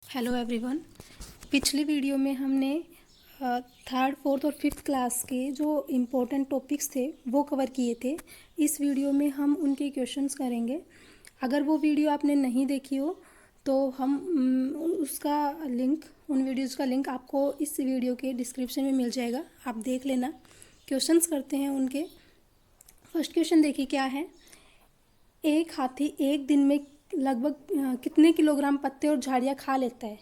Hello everyone. पिछली video में हमने थर्ड फोर्थ और फिफ्थ क्लास के जो इम्पोर्टेंट टॉपिक्स थे वो कवर किए थे। इस वीडियो में हम उनके क्वेश्चंस करेंगे। अगर वो वीडियो आपने नहीं देखी हो तो हम उसका लिंक, उन वीडियोज़ का लिंक आपको इस वीडियो के डिस्क्रिप्शन में मिल जाएगा, आप देख लेना। क्वेश्चंस करते हैं उनके। फर्स्ट क्वेश्चन देखिए क्या है। एक हाथी एक दिन में लगभग कितने किलोग्राम पत्ते और झाड़ियाँ खा लेता है।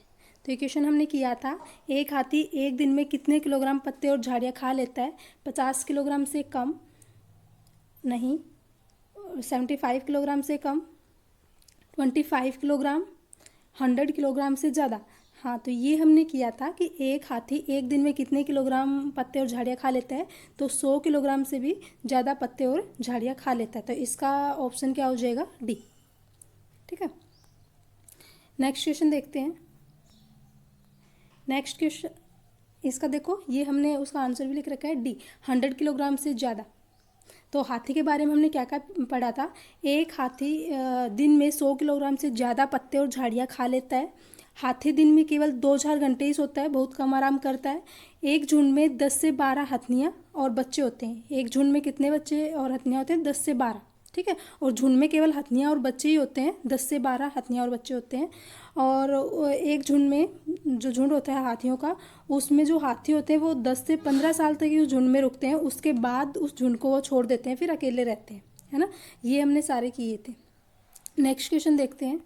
तो ये क्वेश्चन हमने किया था। एक हाथी एक दिन में कितने किलोग्राम पत्ते और झाड़ियाँ खा लेता है। 50 किलोग्राम से कम नहीं, 75 किलोग्राम से कम, 25 किलोग्राम, 100 किलोग्राम से ज़्यादा। हाँ, तो ये हमने किया था कि एक हाथी एक दिन में कितने किलोग्राम पत्ते और झाड़ियाँ खा लेता है। तो 100 किलोग्राम से भी ज़्यादा पत्ते और झाड़ियाँ खा लेता है। तो इसका ऑप्शन क्या हो जाएगा? डी। ठीक है, नेक्स्ट क्वेश्चन देखते हैं। नेक्स्ट क्वेश्चन इसका देखो, ये हमने उसका आंसर भी लिख रखा है डी, 100 किलोग्राम से ज़्यादा। तो हाथी के बारे में हमने क्या क्या पढ़ा था। एक हाथी दिन में 100 किलोग्राम से ज़्यादा पत्ते और झाड़ियाँ खा लेता है। हाथी दिन में केवल 2-4 घंटे ही सोता है, बहुत कम आराम करता है। एक झुंड में 10 से 12 हथनियाँ और बच्चे होते हैं। एक झुंड में कितने बच्चे और हथनियाँ होते हैं? 10 से 12। ठीक है, और झुंड में केवल हथनियाँ और बच्चे ही होते हैं, 10 से 12 हथनियाँ और बच्चे होते हैं। और एक झुंड में, जो झुंड होता है हाथियों का, उसमें जो हाथी होते हैं वो 10 से 15 साल तक ही उस झुंड में रुकते हैं। उसके बाद उस झुंड को वो छोड़ देते हैं, फिर अकेले रहते हैं, है ना। ये हमने सारे किए थे। नेक्स्ट क्वेश्चन देखते हैं।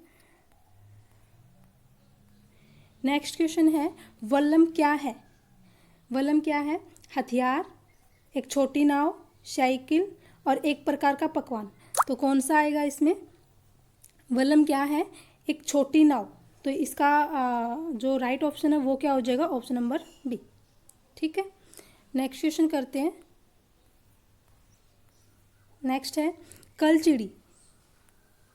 नेक्स्ट क्वेश्चन है, वल्लम क्या है? वल्लम क्या है? हथियार, एक छोटी नाव, साइकिल और एक प्रकार का पकवान। तो कौन सा आएगा इसमें? वल्लम क्या है? एक छोटी नाव। तो इसका जो राइट ऑप्शन है वो क्या हो जाएगा? Option number B. ठीक है, नेक्स्ट क्वेश्चन करते हैं। नेक्स्ट है कलचिड़ी।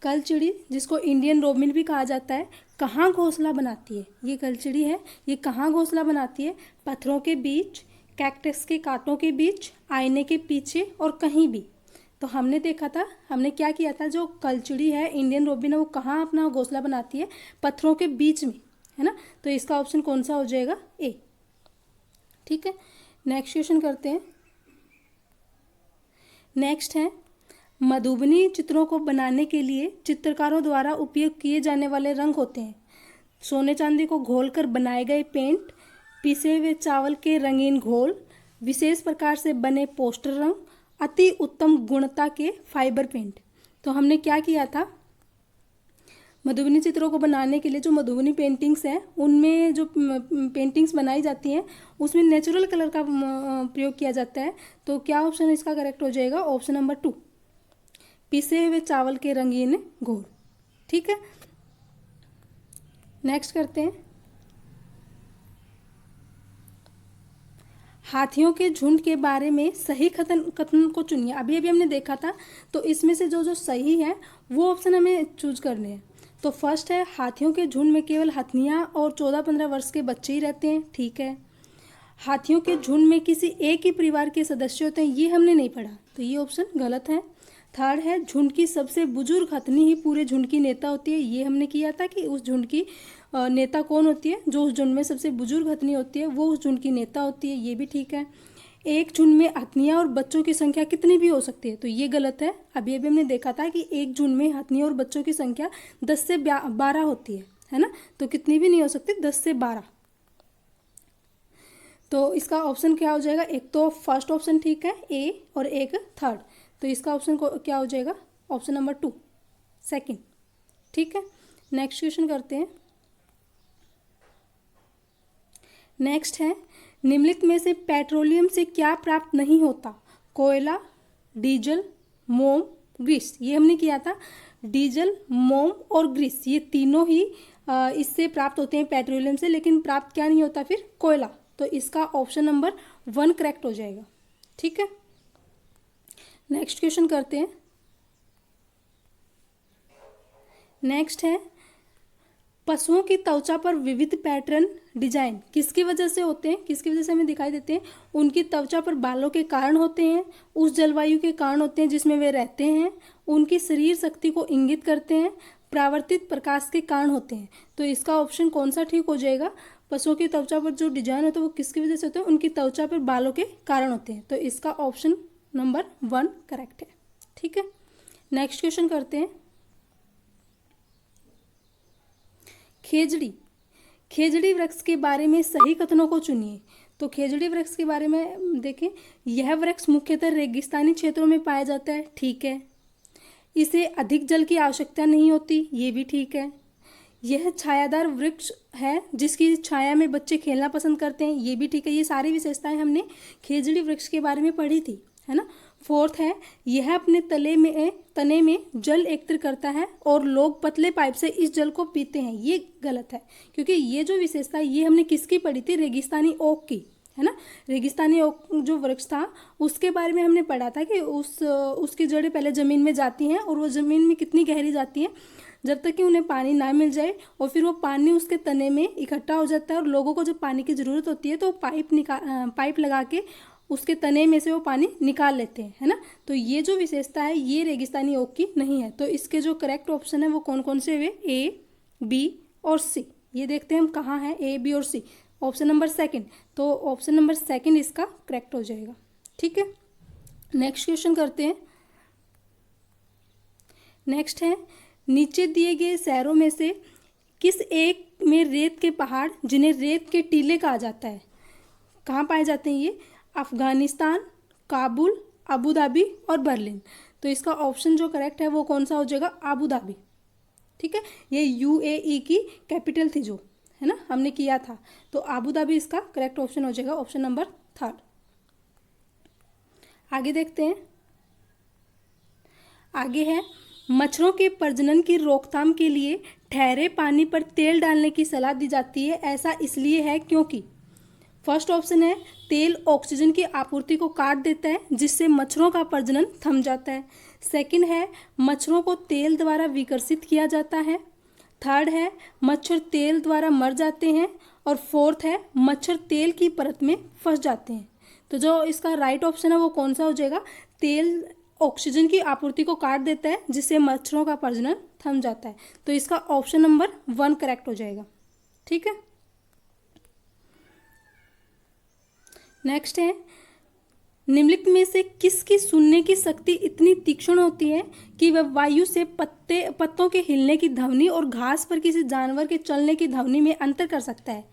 कलचिड़ी, जिसको इंडियन रोमिन भी कहा जाता है, कहाँ घोंसला बनाती है? ये कलचिड़ी है, ये कहाँ घोंसला बनाती है? पत्थरों के बीच, कैक्टस के कांटों के बीच, आईने के पीछे और कहीं भी। तो हमने देखा था, हमने क्या किया था, जो कलचिड़ी है इंडियन रोबिन है वो कहाँ अपना घोंसला बनाती है? पत्थरों के बीच में, है ना। तो इसका ऑप्शन कौन सा हो जाएगा? ए। ठीक है, नेक्स्ट क्वेश्चन करते हैं। नेक्स्ट है, मधुबनी चित्रों को बनाने के लिए चित्रकारों द्वारा उपयोग किए जाने वाले रंग होते हैं। सोने चांदी को घोलकर बनाए गए पेंट, पिसे हुए चावल के रंगीन घोल, विशेष प्रकार से बने पोस्टर रंग, अति उत्तम गुणवत्ता के फाइबर पेंट। तो हमने क्या किया था, मधुबनी चित्रों को बनाने के लिए जो मधुबनी पेंटिंग्स हैं, उनमें जो पेंटिंग्स बनाई जाती हैं उसमें नेचुरल कलर का प्रयोग किया जाता है। तो क्या ऑप्शन इसका करेक्ट हो जाएगा? ऑप्शन नंबर 2, पिसे हुए चावल के रंगीन घोल। ठीक है, नेक्स्ट करते हैं। हाथियों के झुंड के बारे में सही कथन को चुनिए। अभी अभी हमने देखा था, तो इसमें से जो जो सही है वो ऑप्शन हमें चूज करने हैं। तो फर्स्ट है, हाथियों के झुंड में केवल हथनियाँ और 14-15 वर्ष के बच्चे ही रहते हैं। ठीक है। हाथियों के झुंड में किसी एक ही परिवार के सदस्य होते हैं, ये हमने नहीं पढ़ा, तो ये ऑप्शन गलत है। थर्ड है, झुंड की सबसे बुजुर्ग हथनी ही पूरे झुंड की नेता होती है। ये हमने किया था कि उस झुंड की नेता कौन होती है? जो उस झुंड में सबसे बुजुर्ग हथनी होती है वो उस झुंड की नेता होती है। ये भी ठीक है। एक झुंड में हथनियाँ और बच्चों की संख्या कितनी भी हो सकती है, तो ये गलत है। अभी अभी हमने देखा था कि एक झुंड में हथनियों और बच्चों की संख्या 10 से 12 होती है ना। तो कितनी भी नहीं हो सकती, 10 से 12। तो इसका ऑप्शन क्या हो जाएगा? एक तो फर्स्ट ऑप्शन ठीक है, ए, और एक थर्ड। तो इसका ऑप्शन क्या हो जाएगा? Option number 2, second. ठीक है, नेक्स्ट क्वेश्चन करते हैं। नेक्स्ट है, निम्नलिखित में से पेट्रोलियम से क्या प्राप्त नहीं होता? कोयला, डीजल, मोम, ग्रीस। ये हमने किया था। डीजल, मोम और ग्रीस, ये तीनों ही इससे प्राप्त होते हैं, पेट्रोलियम से। लेकिन प्राप्त क्या नहीं होता फिर? कोयला। तो इसका ऑप्शन नंबर 1 करेक्ट हो जाएगा। ठीक है, नेक्स्ट क्वेश्चन करते हैं। नेक्स्ट है, पशुओं की त्वचा पर विविध पैटर्न डिजाइन किसकी वजह से होते हैं? किसकी वजह से हमें दिखाई देते हैं? उनकी त्वचा पर बालों के कारण होते हैं, उस जलवायु के कारण होते हैं जिसमें वे रहते हैं, उनकी शरीर शक्ति को इंगित करते हैं, परावर्तित प्रकाश के कारण होते हैं। तो इसका ऑप्शन कौन सा ठीक हो जाएगा? पशुओं की त्वचा पर जो डिजाइन होता है वो किसकी वजह से होता है? उनकी त्वचा पर बालों के कारण होते हैं। तो इसका ऑप्शन नंबर 1 करेक्ट है। ठीक है, नेक्स्ट क्वेश्चन करते हैं। खेजड़ी वृक्ष के बारे में सही कथनों को चुनिए। तो खेजड़ी वृक्ष के बारे में देखें, यह वृक्ष मुख्यतः रेगिस्तानी क्षेत्रों में पाया जाता है। ठीक है। इसे अधिक जल की आवश्यकता नहीं होती, ये भी ठीक है। यह छायादार वृक्ष है जिसकी छाया में बच्चे खेलना पसंद करते हैं, ये भी ठीक है। ये सारी विशेषताएं हमने खेजड़ी वृक्ष के बारे में पढ़ी थी, है ना। फोर्थ है, यह अपने तने में जल एकत्र करता है और लोग पतले पाइप से इस जल को पीते हैं, ये गलत है। क्योंकि ये जो विशेषता ये हमने किसकी पढ़ी थी? रेगिस्तानी ओक की, है ना। रेगिस्तानी ओक जो वृक्ष था उसके बारे में हमने पढ़ा था कि उसकी जड़ें पहले ज़मीन में जाती हैं और वो ज़मीन में कितनी गहरी जाती हैं, जब तक कि उन्हें पानी ना मिल जाए, और फिर वो पानी उसके तने में इकट्ठा हो जाता है और लोगों को जब पानी की ज़रूरत होती है तो पाइप लगा के उसके तने में से वो पानी निकाल लेते हैं, है ना। तो ये जो विशेषता है ये रेगिस्तानी ओक की नहीं है। तो इसके जो करेक्ट ऑप्शन है वो कौन कौन से हुए? ए, बी और सी। ये देखते हैं हम कहाँ हैं ए, बी और सी। ऑप्शन नंबर सेकंड, तो ऑप्शन नंबर सेकंड इसका करेक्ट हो जाएगा। ठीक है, नेक्स्ट क्वेश्चन करते हैं। नेक्स्ट है, नीचे दिए गए शहरों में से किस एक में रेत के पहाड़ जिन्हें रेत के टीले कहा जाता है, कहाँ पाए जाते हैं ये? अफगानिस्तान, काबुल, अबू धाबी और बर्लिन। तो इसका ऑप्शन जो करेक्ट है वो कौन सा हो जाएगा? Abu Dhabi. ठीक है, ये यूएई की कैपिटल थी जो, है ना, हमने किया था। तो अबू धाबी इसका करेक्ट ऑप्शन हो जाएगा, ऑप्शन नंबर 3। आगे देखते हैं। आगे है, मच्छरों के प्रजनन की रोकथाम के लिए ठहरे पानी पर तेल डालने की सलाह दी जाती है। ऐसा इसलिए है क्योंकि फर्स्ट ऑप्शन है, तेल ऑक्सीजन की आपूर्ति को काट देता है जिससे मच्छरों का प्रजनन थम जाता है। सेकंड है, मच्छरों को तेल द्वारा विकसित किया जाता है। थर्ड है, मच्छर तेल द्वारा मर जाते हैं। और फोर्थ है, मच्छर तेल की परत में फंस जाते हैं। तो जो इसका राइट ऑप्शन है वो कौन सा हो जाएगा? तेल ऑक्सीजन की आपूर्ति को काट देता है जिससे मच्छरों का प्रजनन थम जाता है। तो इसका ऑप्शन नंबर 1 करेक्ट हो जाएगा। ठीक है, नेक्स्ट है, निम्नलिखित में से किसकी सुनने की शक्ति इतनी तीक्ष्ण होती है कि वह वायु से पत्तों के हिलने की ध्वनि और घास पर किसी जानवर के चलने की ध्वनि में अंतर कर सकता है?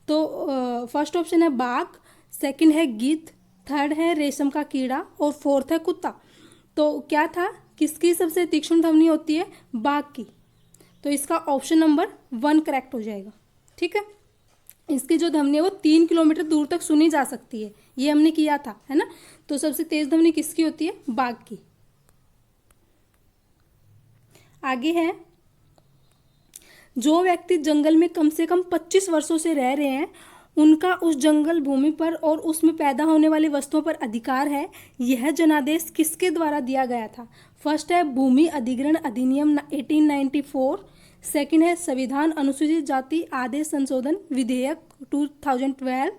तो फर्स्ट ऑप्शन है बाघ, सेकंड है गिद्ध, थर्ड है रेशम का कीड़ा और फोर्थ है कुत्ता। तो क्या था, किसकी सबसे तीक्ष्ण ध्वनि होती है? बाघ की। तो इसका ऑप्शन नंबर 1 करेक्ट हो जाएगा। ठीक है, इसकी जो ध्वनि है वो 3 किलोमीटर दूर तक सुनी जा सकती है, ये हमने किया था, है ना। तो सबसे तेज ध्वनि किसकी होती है? बाघ की। आगे है, जो व्यक्ति जंगल में कम से कम 25 वर्षों से रह रहे हैं उनका उस जंगल भूमि पर और उसमें पैदा होने वाली वस्तुओं पर अधिकार है। यह जनादेश किसके द्वारा दिया गया था? फर्स्ट है भूमि अधिग्रहण अधिनियम 1894, सेकंड है संविधान अनुसूचित जाति आदेश संशोधन विधेयक 2012,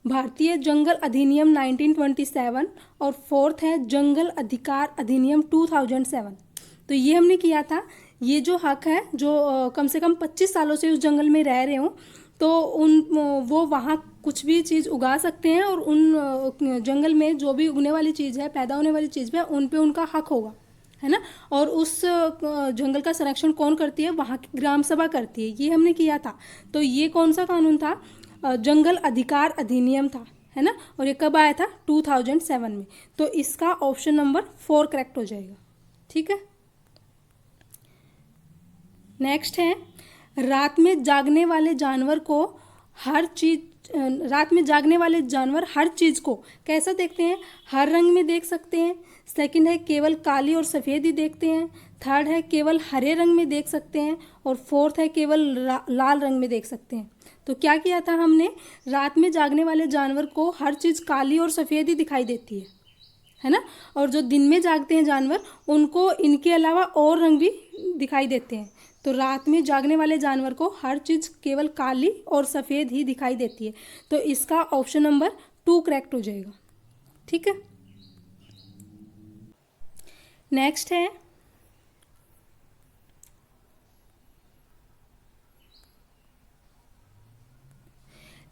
भारतीय जंगल अधिनियम 1927 और फोर्थ है जंगल अधिकार अधिनियम 2007। तो ये हमने किया था। ये जो हक है, जो कम से कम 25 सालों से उस जंगल में रह रहे हों तो वो वहाँ कुछ भी चीज़ उगा सकते हैं और उन जंगल में जो भी उगने वाली चीज़ है, पैदा होने वाली चीज़ है, उन पे उनका हक होगा, है ना। और उस जंगल का संरक्षण कौन करती है? वहाँ की ग्राम सभा करती है। ये हमने किया था। तो ये कौन सा कानून था? जंगल अधिकार अधिनियम था, है ना। और ये कब आया था? 2007 में। तो इसका ऑप्शन नंबर 4 करेक्ट हो जाएगा। ठीक है, नेक्स्ट है, रात में जागने वाले जानवर हर चीज़ को कैसा देखते हैं? हर रंग में देख सकते हैं। सेकंड है केवल काली और सफ़ेद ही देखते हैं। थर्ड है केवल हरे रंग में देख सकते हैं और फोर्थ है केवल लाल रंग में देख सकते हैं। तो क्या किया था हमने? रात में जागने वाले जानवर को हर चीज़ काली और सफ़ेद ही दिखाई देती है ना। और जो दिन में जागते हैं जानवर उनको इनके अलावा और रंग भी दिखाई देते हैं। तो रात में जागने वाले जानवर को हर चीज़ केवल काली और सफ़ेद ही दिखाई देती है। तो इसका ऑप्शन नंबर 2 करेक्ट हो जाएगा। ठीक है, नेक्स्ट है,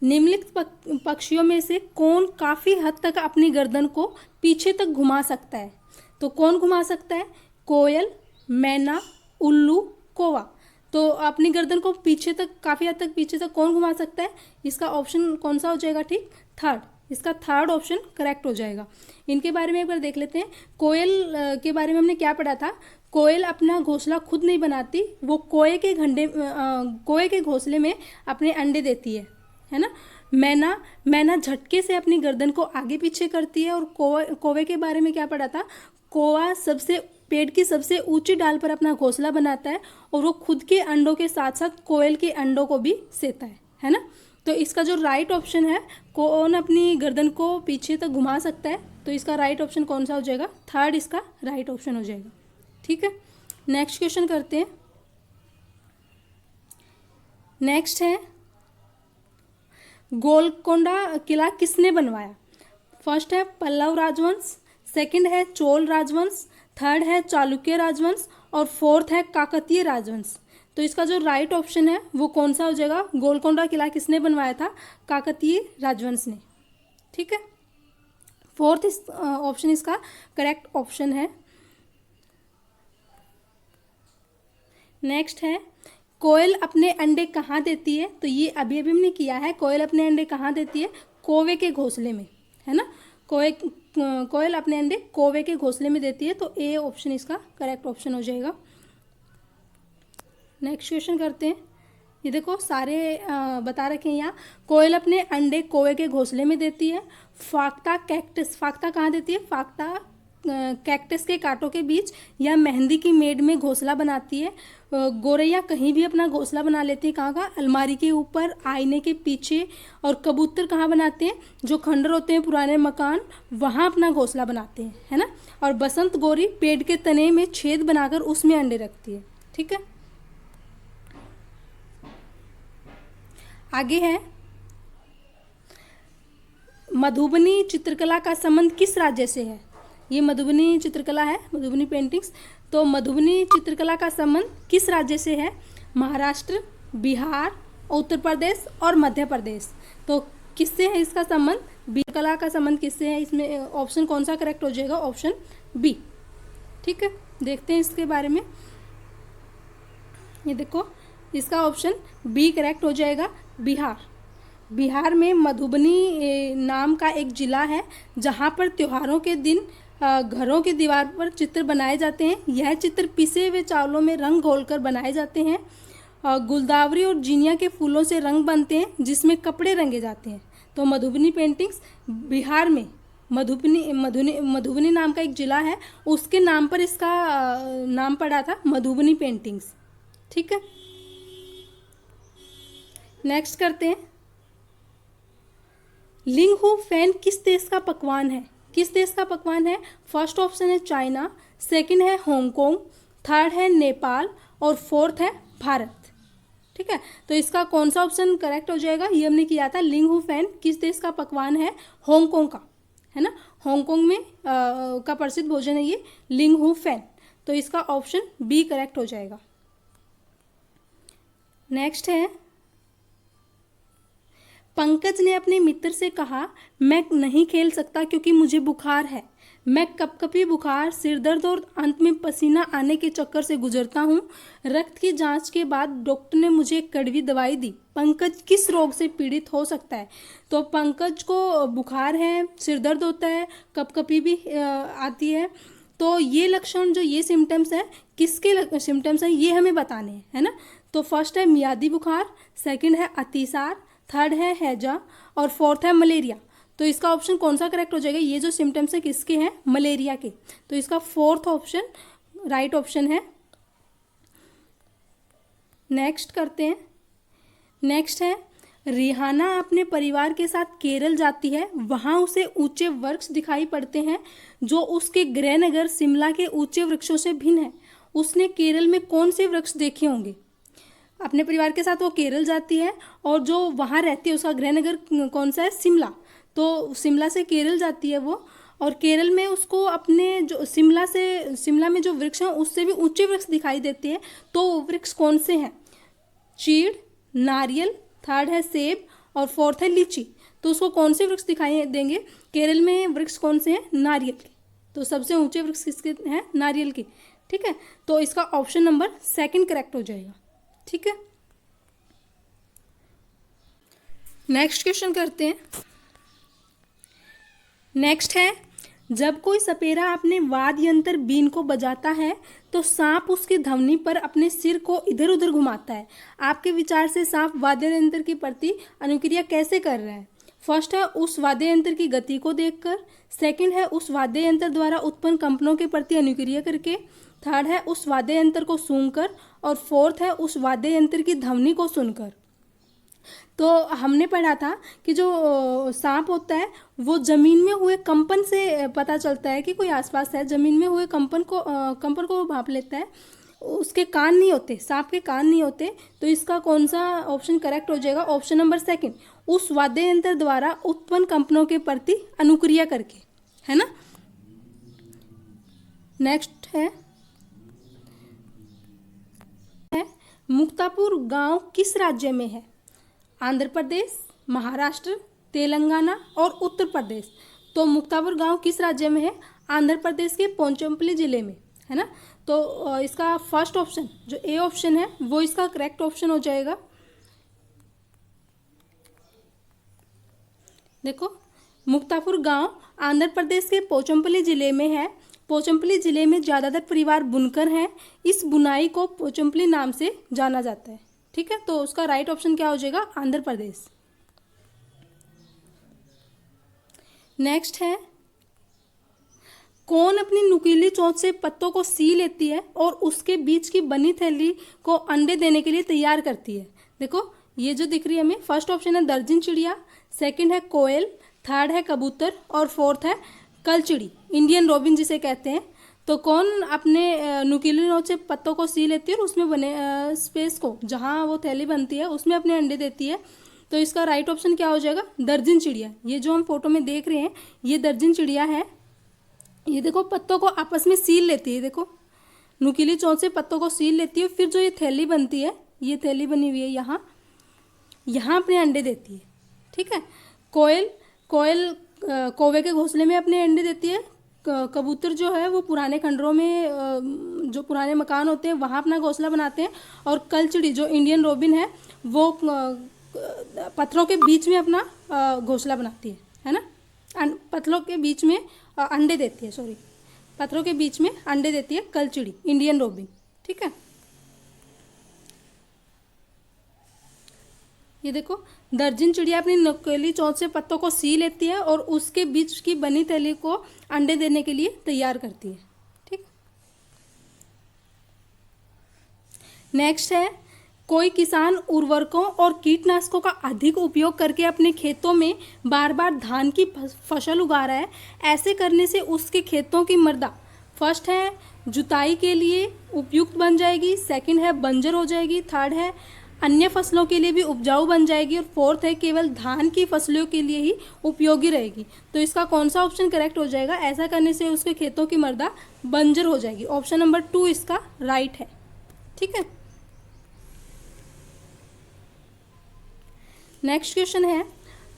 निम्नलिखित पक्षियों में से कौन काफ़ी हद तक अपनी गर्दन को पीछे तक घुमा सकता है? तो कौन घुमा सकता है? कोयल, मैना, उल्लू, कौवा। तो अपनी गर्दन को पीछे तक, काफ़ी हद तक पीछे तक कौन घुमा सकता है? इसका ऑप्शन कौन सा हो जाएगा? ठीक, थर्ड। इसका थर्ड ऑप्शन करेक्ट हो जाएगा। इनके बारे में एक बार देख लेते हैं। कोयल के बारे में हमने क्या पढ़ा था? कोयल अपना घोंसला खुद नहीं बनाती, वो कोए के घोंसले में अपने अंडे देती है ना। मैना झटके से अपनी गर्दन को आगे पीछे करती है। और कौवे के बारे में क्या पढ़ा था? कौवा पेड़ की सबसे ऊंची डाल पर अपना घोंसला बनाता है और वो खुद के अंडों के साथ साथ कोयल के अंडों को भी सेता है ना। तो इसका जो राइट ऑप्शन है, कौन अपनी गर्दन को पीछे तक घुमा सकता है, तो इसका राइट ऑप्शन कौन सा हो जाएगा? थर्ड इसका राइट ऑप्शन हो जाएगा। ठीक है, नेक्स्ट क्वेश्चन करते हैं। नेक्स्ट है, गोलकोंडा किला किसने बनवाया? फर्स्ट है पल्लव राजवंश, सेकंड है चोल राजवंश, थर्ड है चालुक्य राजवंश और फोर्थ है काकतीय राजवंश। तो इसका जो राइट ऑप्शन है वो कौन सा हो जाएगा? गोलकोंडा किला किसने बनवाया था? काकतीय राजवंश ने। ठीक है, फोर्थ ऑप्शन इसका करेक्ट ऑप्शन है। नेक्स्ट है, कोयल अपने अंडे कहाँ देती है? तो ये अभी अभी हमने किया है। कोयल अपने अंडे कहाँ देती है? कौवे के घोंसले में, है ना। कोयल अपने अंडे कौवे के घोंसले में देती है। तो ए ऑप्शन इसका करेक्ट ऑप्शन हो जाएगा। नेक्स्ट क्वेश्चन करते हैं। ये देखो सारे बता रखे हैं यहाँ। कोयल अपने अंडे कौवे के घोंसले में देती है। फाख्ता कहाँ देती है? फाख्ता कैक्टस के कांटों के बीच या मेहंदी की मेड़ में घोंसला बनाती है। गोरैया कहीं भी अपना घोंसला बना लेती है। कहाँ? अलमारी के ऊपर, आईने के पीछे। और कबूतर कहाँ बनाते हैं? जो खंडर होते हैं पुराने मकान, वहाँ अपना घोंसला बनाते हैं, है ना। और बसंत गोरी पेड़ के तने में छेद बनाकर उसमें अंडे रखती है। ठीक है, आगे है, मधुबनी चित्रकला का संबंध किस राज्य से है? ये मधुबनी चित्रकला है, मधुबनी पेंटिंग्स। तो मधुबनी चित्रकला का संबंध किस राज्य से है? महाराष्ट्र, बिहार, उत्तर प्रदेश और मध्य प्रदेश। तो किससे है इसका संबंध? चित्रकला का संबंध किससे है? इसमें ऑप्शन कौन सा करेक्ट हो जाएगा? Option B. ठीक है, देखते हैं इसके बारे में। ये देखो, इसका ऑप्शन बी करेक्ट हो जाएगा, बिहार में मधुबनी नाम का एक जिला है जहाँ पर त्योहारों के दिन घरों की दीवार पर चित्र बनाए जाते हैं। यह चित्र पिसे हुए चावलों में रंग घोलकर बनाए जाते हैं। गुलदावरी और जीनिया के फूलों से रंग बनते हैं जिसमें कपड़े रंगे जाते हैं। तो मधुबनी पेंटिंग्स बिहार में मधुबनी नाम का एक जिला है, उसके नाम पर इसका नाम पड़ा था मधुबनी पेंटिंग्स। ठीक है, नेक्स्ट करते हैं। लिंगहू फैन किस देश का पकवान है? किस देश का पकवान है? फर्स्ट ऑप्शन है चाइना, सेकंड है हांगकांग, थर्ड है नेपाल और फोर्थ है भारत। ठीक है, तो इसका कौन सा ऑप्शन करेक्ट हो जाएगा? ये हमने किया था। लिंगहू फैन किस देश का पकवान है? हांगकांग का, है ना। हांगकांग में का प्रसिद्ध भोजन है ये लिंगहू फैन। तो इसका ऑप्शन बी करेक्ट हो जाएगा। नेक्स्ट है, पंकज ने अपने मित्र से कहा, मैं नहीं खेल सकता क्योंकि मुझे बुखार है। मैं कपकपी बुखार, सिरदर्द और अंत में पसीना आने के चक्कर से गुजरता हूँ। रक्त की जांच के बाद डॉक्टर ने मुझे एक कड़वी दवाई दी। पंकज किस रोग से पीड़ित हो सकता है? तो पंकज को बुखार है, सिरदर्द होता है, कपकपी भी आती है। तो ये लक्षण, जो ये सिम्टम्स है, किसके सिम्टम्स हैं ये हमें बताने हैं, है ना। तो फर्स्ट है मियादी बुखार, सेकंड है अतिसार, थर्ड है हैजा और फोर्थ है मलेरिया। तो इसका ऑप्शन कौन सा करेक्ट हो जाएगा? ये जो सिम्टम्स है किसके हैं? मलेरिया के। तो इसका फोर्थ ऑप्शन राइट ऑप्शन है। नेक्स्ट करते हैं। नेक्स्ट है, रिहाना अपने परिवार के साथ केरल जाती है। वहाँ उसे ऊंचे वृक्ष दिखाई पड़ते हैं जो उसके गृहनगर शिमला के ऊंचे वृक्षों से भिन्न है। उसने केरल में कौन से वृक्ष देखे होंगे? अपने परिवार के साथ वो केरल जाती है और जो वहाँ रहती है उसका गृहनगर कौन सा है? शिमला। तो शिमला से केरल जाती है वो, और केरल में उसको अपने जो शिमला में जो वृक्ष हैं उससे भी ऊंचे वृक्ष दिखाई देते हैं। तो वृक्ष कौन से हैं? चीड़, नारियल, थर्ड है सेब और फोर्थ है लीची। तो उसको कौन से वृक्ष दिखाई देंगे? केरल में वृक्ष कौन से हैं? नारियल के। तो सबसे ऊंचे वृक्ष किसके हैं? नारियल के। ठीक है, तो इसका ऑप्शन नंबर सेकंड करेक्ट हो जाएगा। ठीक है, नेक्स्ट क्वेश्चन करते हैं। नेक्स्ट है, जब कोई सपेरा अपने वाद्य यंत्र बीन को बजाता है तो सांप उसकी ध्वनि पर अपने सिर को इधर उधर घुमाता है। आपके विचार से सांप वाद्य यंत्र के प्रति अनुक्रिया कैसे कर रहा है? फर्स्ट है उस वाद्य यंत्र की गति को देखकर, सेकंड है उस वाद्य यंत्र द्वारा उत्पन्न कंपनों के प्रति अनुक्रिया करके, थर्ड है उस वाद्य यंत्र को सूंघकर, और फोर्थ है उस वाद्य यंत्र की ध्वनि को सुनकर। तो हमने पढ़ा था कि जो सांप होता है वो जमीन में हुए कंपन से पता चलता है कि कोई आसपास है। जमीन में हुए कंपन को वो भाप लेता है। उसके कान नहीं होते, सांप के कान नहीं होते। तो इसका कौन सा ऑप्शन करेक्ट हो जाएगा? ऑप्शन नंबर सेकंड, उस वाद्य यंत्र द्वारा उत्पन्न कंपनों के प्रति अनुक्रिया करके, है ना। नेक्स्ट है मुक्तापुर गांव किस राज्य में है? आंध्र प्रदेश, महाराष्ट्र, तेलंगाना और उत्तर प्रदेश। तो मुक्तापुर गांव किस राज्य में है? आंध्र प्रदेश के पोचमपल्ली जिले में, है ना। तो इसका फर्स्ट ऑप्शन जो ए ऑप्शन है वो इसका करेक्ट ऑप्शन हो जाएगा। देखो, मुक्तापुर गांव आंध्र प्रदेश के पोचमपल्ली जिले में है। पोचमपल्ली जिले में ज़्यादातर परिवार बुनकर हैं। इस बुनाई को पोचमपल्ली नाम से जाना जाता है। ठीक है, तो उसका राइट ऑप्शन क्या हो जाएगा? आंध्र प्रदेश। नेक्स्ट है, कौन अपनी नुकीली चोंच से पत्तों को सी लेती है और उसके बीच की बनी थैली को अंडे देने के लिए तैयार करती है? देखो, ये जो दिख रही है हमें, फर्स्ट ऑप्शन है दर्जन चिड़िया, सेकंड है कोयल, थर्ड है कबूतर और फोर्थ है कलचिड़ी, इंडियन रोबिन जिसे कहते हैं। तो कौन अपने नुकीली नोच से पत्तों को सी लेती है और उसमें बने स्पेस को, जहाँ वो थैली बनती है उसमें अपने अंडे देती है? तो इसका राइट ऑप्शन क्या हो जाएगा? दर्जन चिड़िया। ये जो हम फोटो में देख रहे हैं ये दर्जन चिड़िया है। ये देखो, पत्तों को आपस में सील लेती है। देखो, नुकीली चोंच से पत्तों को सील लेती है, फिर जो ये थैली बनती है, ये थैली बनी हुई है यहाँ अपने अंडे देती है। ठीक है, कोयल कौवे के घोंसले में अपने अंडे देती है। कबूतर जो है वो पुराने खंडरों में, जो पुराने मकान होते हैं वहाँ अपना घोंसला बनाते हैं। और कलचिड़ी जो इंडियन रोबिन है वो पत्थरों के बीच में अपना घोंसला बनाती है ना। पत्थरों के बीच में अंडे देती है, सॉरी, पत्थरों के बीच में अंडे देती है कलचिड़ी, इंडियन रोबिन। ठीक है, ये देखो, दर्जन चिड़िया अपनी नुकीली चोंच से पत्तों को सी लेती है और उसके बीच की बनी थैली को अंडे देने के लिए तैयार करती है। ठीक, नेक्स्ट है, कोई किसान उर्वरकों और कीटनाशकों का अधिक उपयोग करके अपने खेतों में बार बार धान की फसल उगा रहा है। ऐसे करने से उसके खेतों की मृदा, फर्स्ट है जुताई के लिए उपयुक्त बन जाएगी, सेकंड है बंजर हो जाएगी, थर्ड है अन्य फसलों के लिए भी उपजाऊ बन जाएगी, और फोर्थ है केवल धान की फसलों के लिए ही उपयोगी रहेगी। तो इसका कौन सा ऑप्शन करेक्ट हो जाएगा? ऐसा करने से उसके खेतों की मृदा बंजर हो जाएगी। ऑप्शन नंबर 2 इसका राइट है। ठीक है, नेक्स्ट क्वेश्चन है,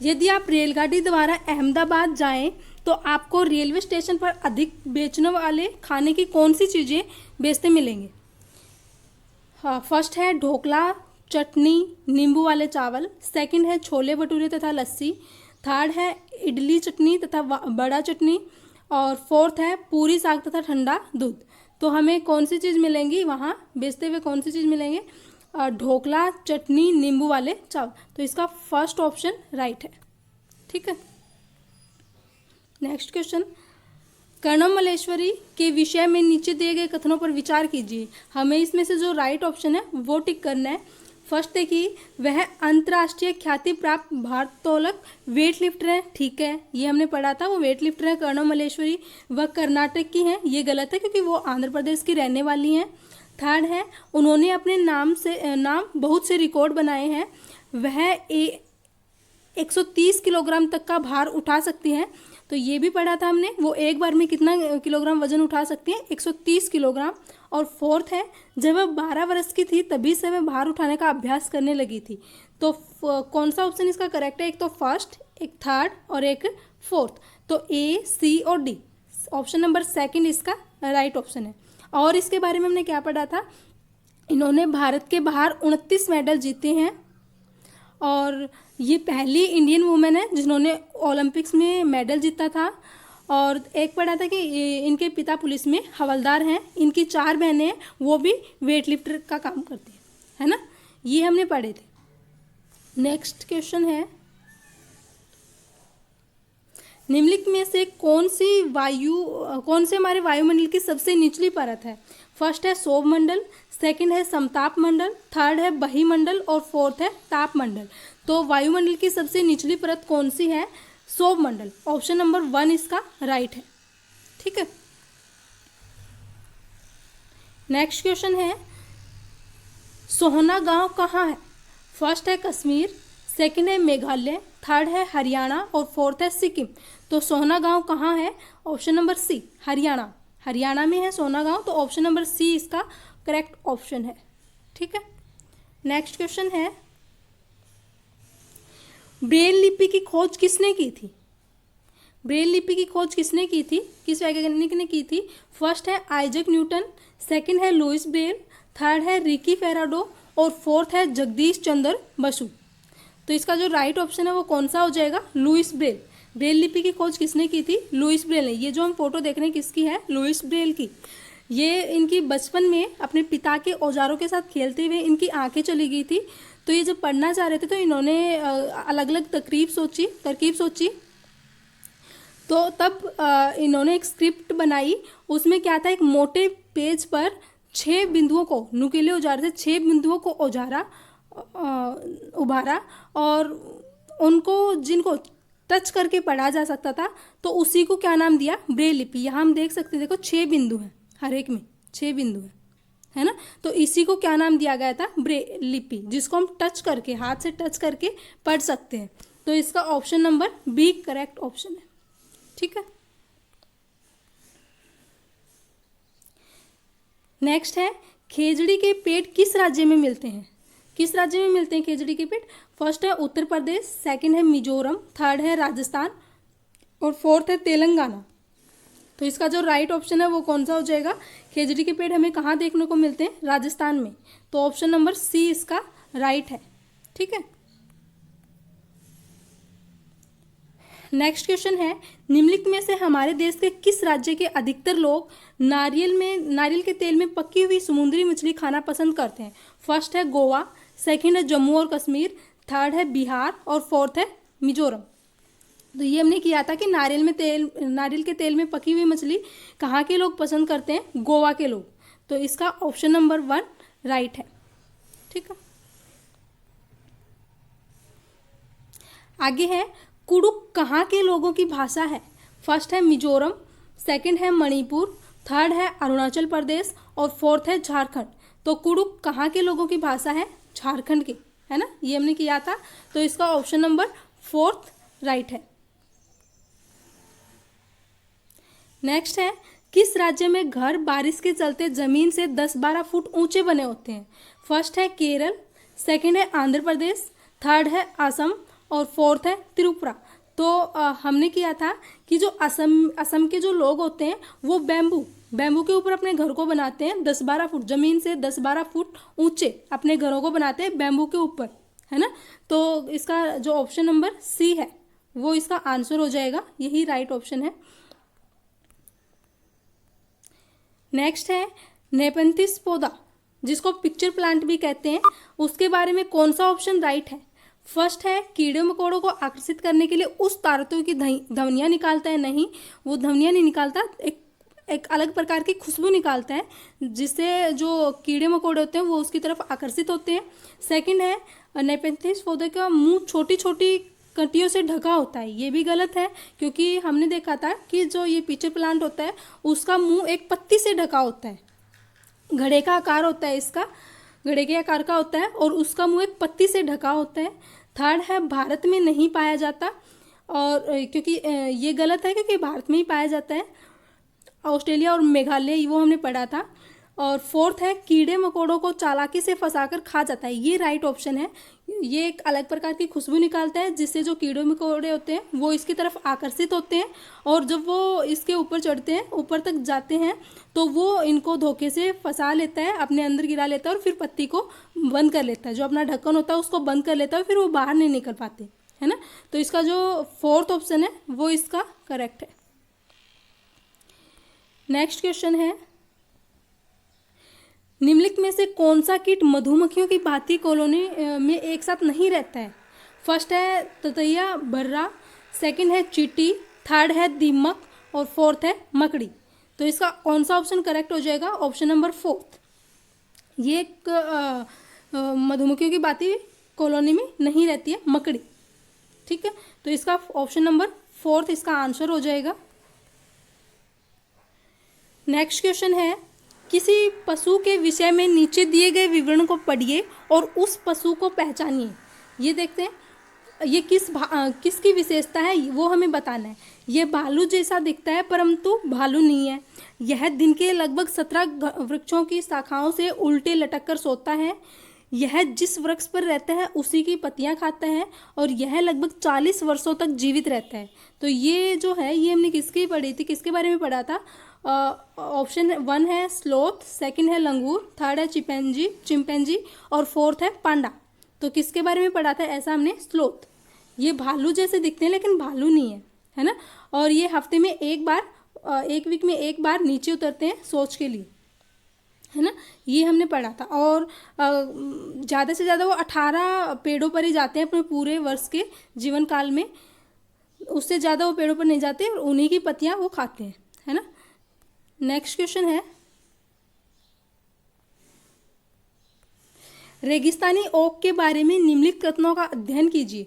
यदि आप रेलगाड़ी द्वारा अहमदाबाद जाएं तो आपको रेलवे स्टेशन पर अधिक बेचने वाले खाने की कौन सी चीज़ें बेचते मिलेंगे? हाँ, फर्स्ट है ढोकला, चटनी, नींबू वाले चावल, सेकंड है छोले भटूरे तथा लस्सी, थर्ड है इडली चटनी तथा बड़ा चटनी, और फोर्थ है पूरी साग तथा ठंडा दूध। तो हमें कौन सी चीज़ मिलेंगी वहाँ बेचते हुए? कौन सी चीज़ मिलेंगे? ढोकला, चटनी, नींबू वाले चावल। तो इसका फर्स्ट ऑप्शन राइट है। ठीक है, नेक्स्ट क्वेश्चन, कर्णमलेश्वरी के विषय में नीचे दिए गए कथनों पर विचार कीजिए। हमें इसमें से जो राइट ऑप्शन है वो टिक करना है। फर्स्ट देखिए, वह अंतर्राष्ट्रीय ख्याति प्राप्त भारोत्तोलक वेट लिफ्टर है। ठीक है, ये हमने पढ़ा था, वो वेट लिफ्टर है कर्णमलेश्वरी। वह कर्नाटक की हैं, ये गलत है क्योंकि वो आंध्र प्रदेश की रहने वाली हैं। थर्ड है, उन्होंने अपने नाम बहुत से रिकॉर्ड बनाए हैं। वह 130 किलोग्राम तक का भार उठा सकती हैं। तो ये भी पढ़ा था हमने, वो एक बार में कितना किलोग्राम वजन उठा सकती हैं? 130 किलोग्राम। और फोर्थ है, जब वह 12 वर्ष की थी तभी से वह भार उठाने का अभ्यास करने लगी थी। तो कौन सा ऑप्शन इसका करेक्ट है? एक तो फर्स्ट, एक थर्ड और एक फोर्थ। तो ए, सी और डी, ऑप्शन नंबर सेकंड इसका राइट ऑप्शन है। और इसके बारे में हमने क्या पढ़ा था? इन्होंने भारत के बाहर 29 मेडल जीते हैं और ये पहली इंडियन वुमेन है जिन्होंने ओलंपिक्स में मेडल जीता था। और एक पढ़ा था कि इनके पिता पुलिस में हवलदार हैं, इनकी 4 बहनें हैं, वो भी वेट लिफ्टर का काम करती हैं, है ना। ये हमने पढ़े थे। नेक्स्ट क्वेश्चन है, निम्नलिखित में से कौन से हमारे वायुमंडल की सबसे निचली परत है? फर्स्ट है सौर मंडल, सेकंड है समताप मंडल, थर्ड है बहिमंडल और फोर्थ है ताप मंडल। तो वायुमंडल की सबसे निचली परत कौन सी है? सौर मंडल, ऑप्शन नंबर 1 इसका राइट है। ठीक है। नेक्स्ट क्वेश्चन है, सोहना गांव कहाँ है? फर्स्ट है कश्मीर, सेकंड है मेघालय, थर्ड है हरियाणा और फोर्थ है सिक्किम। तो सोहना गांव कहाँ है? Option number C, Haryana. Haryana में है सोहना गांव, तो ऑप्शन नंबर सी इसका करेक्ट ऑप्शन है। ठीक है। नेक्स्ट क्वेश्चन है, ब्रेल लिपि की खोज किसने की थी? ब्रेल लिपि की खोज किसने की थी? किस वैज्ञानिक ने की थी? फर्स्ट है आइजैक न्यूटन, सेकंड है लुईस ब्रेल, थर्ड है रिकी फेराडो और फोर्थ है जगदीश चंद्र बसु। तो इसका जो राइट ऑप्शन है वो कौन सा हो जाएगा? Lewis Braille. ब्रेल लिपि की खोज किसने की थी? लुईस ब्रेल ने। ये जो हम फोटो देख रहे हैं किसकी है? लुईस ब्रेल की। ये इनकी बचपन में अपने पिता के औजारों के साथ खेलते हुए इनकी आंखें चली गई थी, तो ये जब पढ़ना चाह रहे थे तो इन्होंने अलग अलग तरकीब सोची। तो तब इन्होंने एक स्क्रिप्ट बनाई। उसमें क्या था, एक मोटे पेज पर 6 बिंदुओं को, नुकीले औजार से 6 बिंदुओं को उभारा और उनको जिनको टच करके पढ़ा जा सकता था, तो उसी को क्या नाम दिया? ब्रेल लिपि। यहाँ हम देख सकते हैं, देखो 6 बिंदु हैं, हर एक में 6 बिंदु हैं, है ना। तो इसी को क्या नाम दिया गया था? ब्रेल लिपि, जिसको हम टच करके, हाथ से टच करके पढ़ सकते हैं। तो इसका option number B correct option है। ठीक है। नेक्स्ट है, खेजड़ी के पेड़ किस राज्य में मिलते हैं? किस राज्य में मिलते हैं खेजड़ी के पेड़? फर्स्ट है उत्तर प्रदेश, सेकंड है मिजोरम, थर्ड है राजस्थान और फोर्थ है तेलंगाना। तो इसका जो राइट ऑप्शन है वो कौन सा हो जाएगा? खेजड़ी के पेड़ हमें कहाँ देखने को मिलते हैं? राजस्थान में। तो ऑप्शन नंबर सी इसका राइट है। ठीक है। नेक्स्ट क्वेश्चन है, निम्नलिखित में से हमारे देश के किस राज्य के अधिकतर लोग नारियल के तेल में पकी हुई समुद्री मछली खाना पसंद करते हैं? फर्स्ट है गोवा, सेकंड है जम्मू और कश्मीर, थर्ड है बिहार और फोर्थ है मिजोरम। तो ये हमने किया था कि नारियल के तेल में पकी हुई मछली कहाँ के लोग पसंद करते हैं? गोवा के लोग। तो इसका ऑप्शन नंबर 1 राइट है। ठीक है। आगे है, कुडुक कहाँ के लोगों की भाषा है? फर्स्ट है मिजोरम, सेकंड है मणिपुर, थर्ड है अरुणाचल प्रदेश और फोर्थ है झारखंड। तो कुडुक कहाँ के लोगों की भाषा है? झारखंड की, है ना। ये हमने किया था, तो इसका ऑप्शन नंबर 4 राइट है। नेक्स्ट है, किस राज्य में घर बारिश के चलते जमीन से 10-12 फुट ऊंचे बने होते हैं? फर्स्ट है केरल, सेकंड है आंध्र प्रदेश, थर्ड है असम और फोर्थ है त्रिपुरा। तो हमने किया था कि जो असम के जो लोग होते हैं वो बैम्बू के ऊपर अपने घर को बनाते हैं, 10-12 फुट, जमीन से 10-12 फुट ऊंचे अपने घरों को बनाते हैं बैम्बू के ऊपर, है ना। तो इसका जो ऑप्शन नंबर सी है वो इसका आंसर हो जाएगा, यही राइट ऑप्शन है। नेक्स्ट है, नेपेंथिस पौधा जिसको पिक्चर प्लांट भी कहते हैं, उसके बारे में कौन सा ऑप्शन राइट है? फर्स्ट है कीड़े मकोड़ों को आकर्षित करने के लिए उस तारतों की ध्वनियाँ निकालता है। नहीं, वो ध्वनियाँ नहीं निकालता, एक अलग प्रकार की खुशबू निकालता है जिससे जो कीड़े मकोड़े होते हैं वो उसकी तरफ आकर्षित होते हैं। सेकंड है, नेपेंथिस पौधे का मुंह छोटी छोटी कंटियों से ढका होता है। ये भी गलत है, क्योंकि हमने देखा था कि जो ये पिक्चर प्लांट होता है उसका मुंह एक पत्ती से ढका होता है, घड़े का आकार होता है, इसका घड़े के आकार का होता है और उसका मुंह एक पत्ती से ढका होता है। थर्ड है, भारत में नहीं पाया जाता, और क्योंकि ये गलत है क्योंकि भारत में ही पाया जाता है, ऑस्ट्रेलिया और मेघालय वो हमने पढ़ा था। और फोर्थ है कीड़े मकोड़ों को चालाकी से फंसाकर खा जाता है, ये राइट ऑप्शन है। ये एक अलग प्रकार की खुशबू निकालता है जिससे जो कीड़े मकोड़े होते हैं वो इसकी तरफ आकर्षित होते हैं, और जब वो इसके ऊपर चढ़ते हैं, ऊपर तक जाते हैं, तो वो इनको धोखे से फंसा लेता है, अपने अंदर गिरा लेता है और फिर पत्ती को बंद कर लेता है, जो अपना ढक्कन होता है उसको बंद कर लेता है, फिर वो बाहर नहीं निकल पाते, है ना। तो इसका जो फोर्थ ऑप्शन है वो इसका करेक्ट है। नेक्स्ट क्वेश्चन है, निम्नलिखित में से कौन सा कीट मधुमक्खियों की भांति कॉलोनी में एक साथ नहीं रहता है? फर्स्ट है ततैया बर्रा, सेकंड है चींटी, थर्ड है दीमक और फोर्थ है मकड़ी। तो इसका कौन सा ऑप्शन करेक्ट हो जाएगा? Option number fourth. ये एक मधुमक्खियों की भांति कॉलोनी में नहीं रहती है, मकड़ी। ठीक है, तो इसका ऑप्शन नंबर फोर्थ इसका आंसर हो जाएगा। नेक्स्ट क्वेश्चन है, किसी पशु के विषय में नीचे दिए गए विवरण को पढ़िए और उस पशु को पहचानिए। ये देखते हैं, ये किसकी विशेषता है वो हमें बताना है। ये भालू जैसा दिखता है परंतु भालू नहीं है। यह दिन के लगभग 17 वृक्षों की शाखाओं से उल्टे लटक कर सोता है। यह जिस वृक्ष पर रहता है उसी की पत्तियां खाता है और यह लगभग 40 वर्षों तक जीवित रहता है। तो ये जो है ये हमने किसकी पढ़ी थी, किसके बारे में पढ़ा था? ऑप्शन 1 है स्लोथ, सेकंड है लंगूर, थर्ड है चिंपैंजी और फोर्थ है पांडा। तो किसके बारे में पढ़ा था? ऐसा हमने स्लोथ। ये भालू जैसे दिखते हैं लेकिन भालू नहीं है ना। और ये हफ्ते में एक बार, एक वीक में एक बार नीचे उतरते हैं सोच के लिए, है ना। ये हमने पढ़ा था। और ज़्यादा से ज़्यादा वो 18 पेड़ों पर ही जाते हैं अपने पूरे वर्ष के जीवन काल में, उससे ज़्यादा वो पेड़ों पर नहीं जाते और उन्हीं की पत्तियां वो खाते हैं, है ना। नेक्स्ट क्वेश्चन है, रेगिस्तानी ओक के बारे में निम्नलिखित कथनों का अध्ययन कीजिए।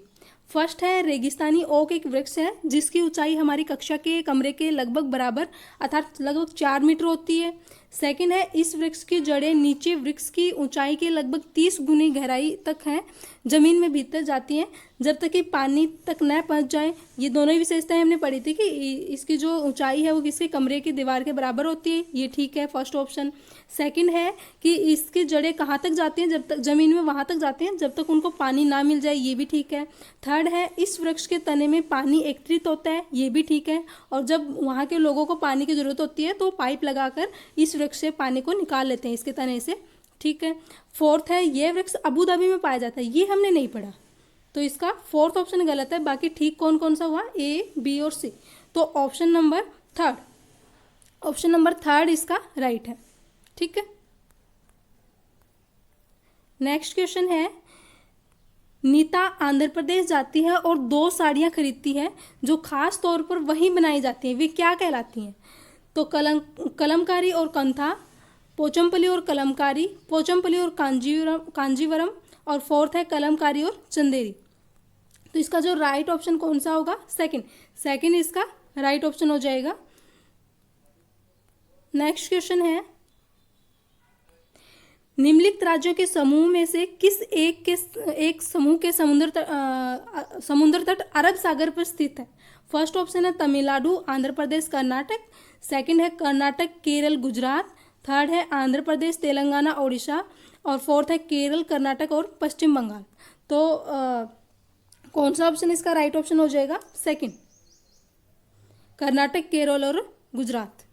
फर्स्ट है, रेगिस्तानी ओक एक वृक्ष है जिसकी ऊंचाई हमारी कक्षा के कमरे के लगभग बराबर अर्थात लगभग 4 मीटर होती है। सेकंड है, इस वृक्ष की जड़ें नीचे वृक्ष की ऊंचाई के लगभग 30 गुनी गहराई तक हैं, जमीन में भीतर जाती हैं जब तक कि पानी तक न पहुंच जाए। ये दोनों ही विशेषताएं हमने पढ़ी थी कि इसकी जो ऊंचाई है वो किसके कमरे की दीवार के बराबर होती है, ये ठीक है फर्स्ट ऑप्शन। सेकंड है कि इसकी जड़ें कहाँ तक जाती हैं, जब तक जमीन में वहाँ तक जाती हैं जब तक उनको पानी ना मिल जाए, ये भी ठीक है। थर्ड है, इस वृक्ष के तने में पानी एकत्रित होता है, ये भी ठीक है। और जब वहाँ के लोगों को पानी की जरूरत होती है तो पाइप लगाकर इस वृक्ष से पानी को निकाल लेते हैं इसके तने से, ठीक है। फोर्थ है, यह वृक्ष अबू धाबी में पाया जाता है, ये हमने नहीं पढ़ा, तो इसका फोर्थ ऑप्शन गलत है। बाकी ठीक कौन कौन सा हुआ? ए, बी और सी। तो ऑप्शन नंबर थर्ड इसका राइट है, ठीक है। नेक्स्ट क्वेश्चन है, नीता आंध्र प्रदेश जाती है और 2 साड़ियाँ खरीदती है जो खास तौर पर वहीं बनाई जाती हैं, वे क्या कहलाती हैं? तो कलमकारी और कंथा, पोचमपल्ली और कलमकारी, पोचमपल्ली और कांजीवरम और फोर्थ है कलमकारी और चंदेरी। तो इसका जो राइट ऑप्शन कौन सा होगा? सेकंड इसका राइट ऑप्शन हो जाएगा। नेक्स्ट क्वेश्चन है, निम्नलिखित राज्यों के समूह में से किस एक समूह के समुद्र तट अरब सागर पर स्थित है? फर्स्ट ऑप्शन है तमिलनाडु, आंध्र प्रदेश, कर्नाटक, सेकंड है कर्नाटक, केरल, गुजरात, थर्ड है आंध्र प्रदेश, तेलंगाना, ओडिशा और फोर्थ है केरल, कर्नाटक और पश्चिम बंगाल। तो कौन सा ऑप्शन इसका राइट ऑप्शन हो जाएगा? सेकंड, कर्नाटक, केरल और गुजरात।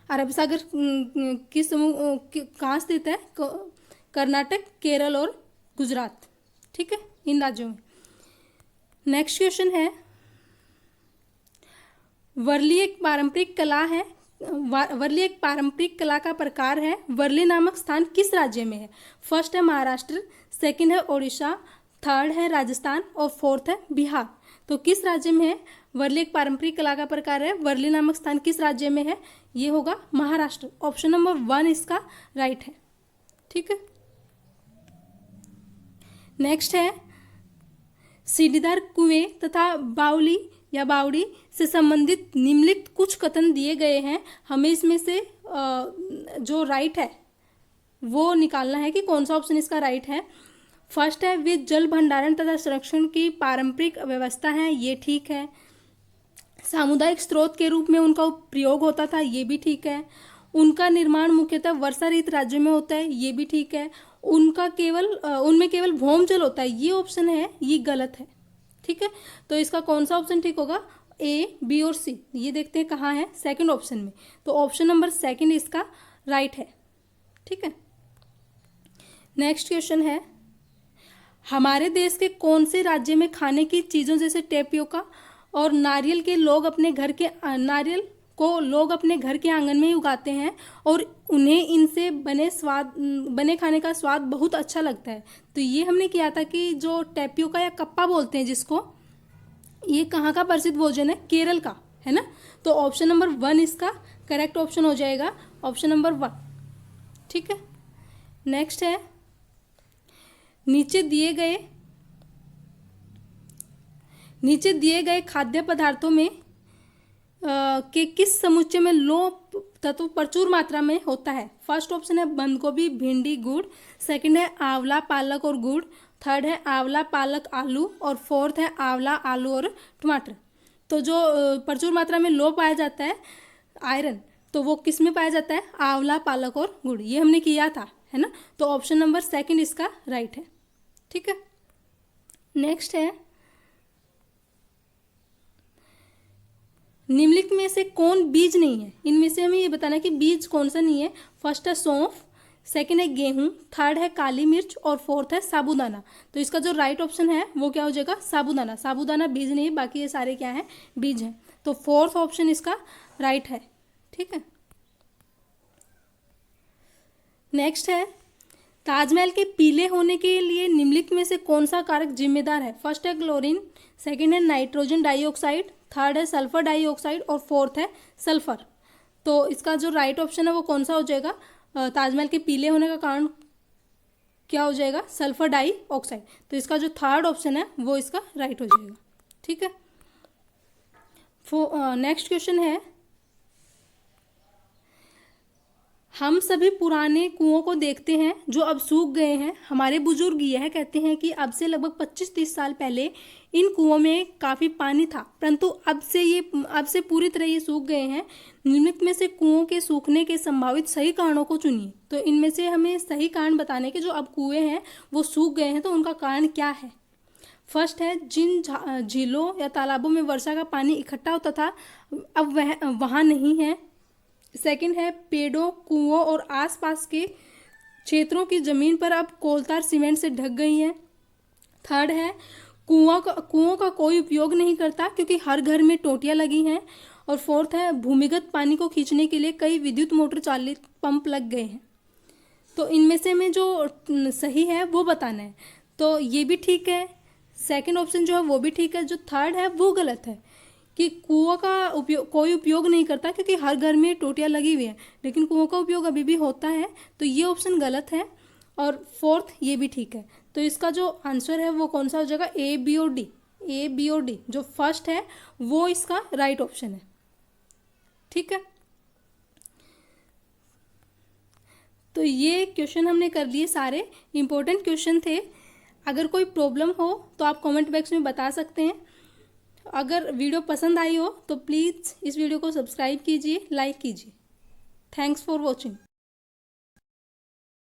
अरब सागर किस समूह कहाँ स्थित है? कर्नाटक, केरल और गुजरात, ठीक है, इन राज्यों में। नेक्स्ट क्वेश्चन है, वर्ली एक पारंपरिक कला है, वर्ली एक पारंपरिक कला का प्रकार है। वर्ली नामक स्थान किस राज्य में है? फर्स्ट है महाराष्ट्र, सेकंड है ओडिशा, थर्ड है राजस्थान और फोर्थ है बिहार। तो किस राज्य में है? वर्ली एक पारंपरिक कला का प्रकार है, वर्ली नामक स्थान किस राज्य में है? ये होगा महाराष्ट्र। ऑप्शन नंबर 1 इसका राइट है, ठीक है। नेक्स्ट है, सीढ़ीदार कुएं तथा बावली या बावड़ी से संबंधित निम्नलिखित कुछ कथन दिए गए हैं, हमें इसमें से जो राइट है वो निकालना है कि कौन सा ऑप्शन इसका राइट है। फर्स्ट है, वे जल भंडारण तथा संरक्षण की पारंपरिक व्यवस्था है, ये ठीक है। सामुदायिक स्रोत के रूप में उनका प्रयोग होता था, ये भी ठीक है। उनका निर्माण मुख्यतः वर्षा रहित राज्यों में होता है, ये भी ठीक है। उनमें केवल भौम जल होता है, ये ऑप्शन है, ये गलत है। ठीक है, तो इसका कौन सा ऑप्शन ठीक होगा? ए, बी और सी। ये देखते हैं कहाँ है, सेकंड ऑप्शन में। तो ऑप्शन नंबर सेकंड इसका राइट है। ठीक है, नेक्स्ट क्वेश्चन है, हमारे देश के कौन से राज्य में खाने की चीज़ों जैसे टेपियोका और नारियल को लोग अपने घर के आंगन में ही उगाते हैं और उन्हें इनसे बने खाने का स्वाद बहुत अच्छा लगता है। तो ये हमने किया था कि जो टेपियोका या कप्पा बोलते हैं जिसको, ये कहाँ का प्रसिद्ध भोजन है? केरल का, है ना। तो ऑप्शन नंबर 1 इसका करेक्ट ऑप्शन हो जाएगा, ऑप्शन नंबर 1। ठीक है, नेक्स्ट है, नीचे दिए गए खाद्य पदार्थों में के किस समुच्चय में लौह तत्व प्रचुर मात्रा में होता है? फर्स्ट ऑप्शन है बंद गोभी, भिंडी, गुड़। सेकंड है आंवला, पालक और गुड़। थर्ड है आंवला, पालक, आलू। और फोर्थ है आंवला, आलू और टमाटर। तो जो प्रचुर मात्रा में लौह पाया जाता है, आयरन, तो वो किस में पाया जाता है? आंवला, पालक और गुड़। ये हमने किया था, है ना। तो ऑप्शन नंबर सेकंड इसका राइट है। ठीक है, नेक्स्ट है, निम्नलिखित में से कौन बीज नहीं है? इनमें से हमें ये बताना कि बीज कौन सा नहीं है। फर्स्ट है सौंफ, सेकंड है गेहूं, थर्ड है काली मिर्च और फोर्थ है साबूदाना। तो इसका जो राइट ऑप्शन है वो क्या हो जाएगा? साबूदाना। साबूदाना बीज नहीं है, बाकी ये सारे क्या है? बीज हैं। तो फोर्थ ऑप्शन इसका राइट है। ठीक है, नेक्स्ट है, ताजमहल के पीले होने के लिए निम्नलिखित में से कौन सा कारक जिम्मेदार है? फर्स्ट है क्लोरीन, सेकंड है नाइट्रोजन डाइऑक्साइड, थर्ड है सल्फर डाइऑक्साइड और फोर्थ है सल्फर। तो इसका जो राइट ऑप्शन है वो कौन सा हो जाएगा? ताजमहल के पीले होने का कारण क्या हो जाएगा? Sulphur dioxide. तो इसका जो थर्ड ऑप्शन है वो इसका राइट हो जाएगा। ठीक है, नेक्स्ट क्वेश्चन है, हम सभी पुराने कुओं को देखते हैं जो अब सूख गए हैं। हमारे बुजुर्ग यह कहते हैं कि अब से लगभग 25-30 साल पहले इन कुओं में काफ़ी पानी था, परंतु अब से पूरी तरह ये सूख गए हैं। निम्नलिखित में से कुओं के सूखने के संभावित सही कारणों को चुनिए। तो इनमें से हमें सही कारण बताने के, जो अब कुएं हैं वो सूख गए हैं तो उनका कारण क्या है। फर्स्ट है, जिन झीलों या तालाबों में वर्षा का पानी इकट्ठा होता था अब वह वहाँ नहीं है। सेकंड है, पेड़ों, कुओं और आसपास के क्षेत्रों की ज़मीन पर अब कोलतार सीमेंट से ढक गई हैं। थर्ड है, कुओं का कोई उपयोग नहीं करता क्योंकि हर घर में टोटियाँ लगी हैं। और फोर्थ है, भूमिगत पानी को खींचने के लिए कई विद्युत मोटर चालित पंप लग गए हैं। तो इनमें से हमें जो सही है वो बताना है। तो ये भी ठीक है, सेकंड ऑप्शन जो है वो भी ठीक है, जो थर्ड है वो गलत है कि कुओं का कोई उपयोग नहीं करता क्योंकि हर घर में टोटियाँ लगी हुई हैं, लेकिन कुओं का उपयोग अभी भी होता है। तो ये ऑप्शन गलत है। और फोर्थ ये भी ठीक है। तो इसका जो आंसर है वो कौन सा हो जाएगा? ए, बी और डी। ए, बी और डी, जो फर्स्ट है वो इसका राइट ऑप्शन है। ठीक है, तो ये क्वेश्चन हमने कर लिए, सारे इंपॉर्टेंट क्वेश्चन थे। अगर कोई प्रॉब्लम हो तो आप कमेंट बॉक्स में बता सकते हैं। अगर वीडियो पसंद आई हो तो प्लीज़ इस वीडियो को सब्सक्राइब कीजिए, लाइक कीजिए। Thanks for watching.